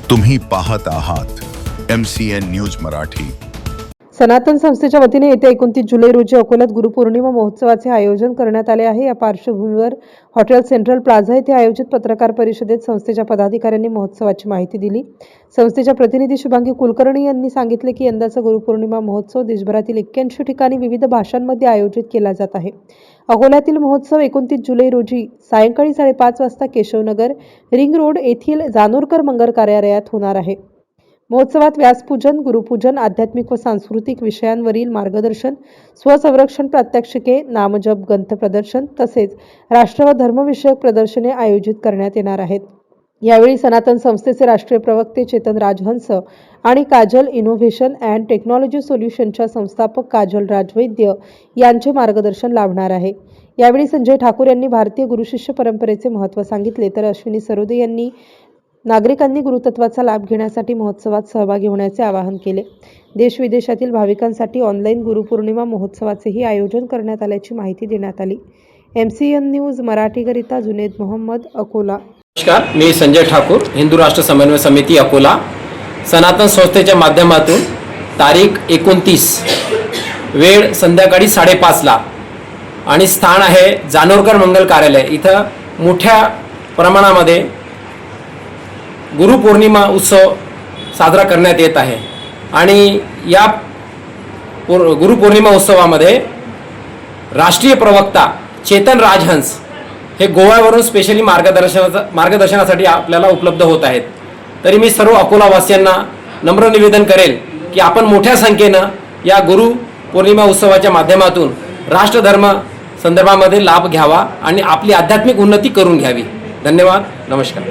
तुम्ही पाहत आहात MCN न्यूज मराठी। सनातन संस्थेच्या वतीने येत्या 29 जुलै रोजी अकोल्यात गुरुपौर्णिमा महोत्सवाचे आयोजन करण्यात आले आहे। या पार्श्वभूमीवर हॉटेल सेंट्रल प्लाझा येथे आयोजित पत्रकार परिषदेत संस्थेच्या पदाधिकाऱ्यांनी महोत्सवाची माहिती दिली। संस्थेच्या प्रतिनिधी शुभांगी कुलकर्णी यांनी सांगितले की यंदाचा गुरुपौर्णिमा महोत्सव देशभरातील 81 ठिकाणी विविध भाषांमध्ये आयोजित केला जात आहे। अकोल्यातील महोत्सव 29 जुलै रोजी सायंकाळी 5:30 वाजता केशवनगर रिंग रोड येथील जानोरकर मंगल कार्यालयात होणार आहे। महोत्सवात व्यासपूजन, गुरुपूजन, आध्यात्मिक व सांस्कृतिक विषयांवरील मार्गदर्शन, स्वसंरक्षण प्रात्यक्षिके, नामजप ग्रंथ प्रदर्शन तसेच राष्ट्र व धर्मविषयक प्रदर्शने आयोजित करण्यात येणार आहेत। यावेळी सनातन संस्थेचे राष्ट्रीय प्रवक्ते चेतन राजहंस आणि काजल इनोव्हेशन अँड टेक्नॉलॉजी सोल्युशनच्या संस्थापक काजल राजवैद्य यांचे मार्गदर्शन लाभणार आहे। यावेळी संजय ठाकूर यांनी भारतीय गुरुशिष्य परंपरेचे महत्त्व सांगितले, तर अश्विनी सरोदे यांनी नागरिकांनी गुरुतत्वाचा लाभ घेण्यासाठी महोत्सवात सहभागी होण्याचे आवाहन केले। देश विदेशातील भाविकांसाठी ऑनलाईन गुरुपौर्णिमा महोत्सवाचेही आयोजन करण्यात आल्याची माहिती देण्यात आली। MCN न्यूज मराठीकरिता जुनेद मोहम्मद, अकोला। नमस्कार, मी संजय ठाकूर, हिंदू राष्ट्र समन्वय समिती अकोला। सनातन संस्थेच्या माध्यमातून तारीख 29 वेळ संध्याकाळी 5:30 ला आणि स्थान आहे जानोरकर मंगल कार्यालय। इथं मोठ्या प्रमाणामध्ये गुरुपौर्णिमा उत्सव साजरा करण्यात येत आहे आणि या गुरुपौर्णिमा उत्सवामध्ये राष्ट्रीय प्रवक्ता चेतन राजहंस हे गोव्यावरून स्पेशली मार्गदर्शनासाठी आपल्याला उपलब्ध होत आहेत। तरी मी सर्व अकोलावासियांना नम्र निवेदन करेल की आपण मोठ्या संख्येनं या गुरुपौर्णिमा उत्सवाच्या माध्यमातून राष्ट्रधर्म संदर्भामध्ये लाभ घ्यावा आणि आपली आध्यात्मिक उन्नती करून घ्यावी। धन्यवाद, नमस्कार।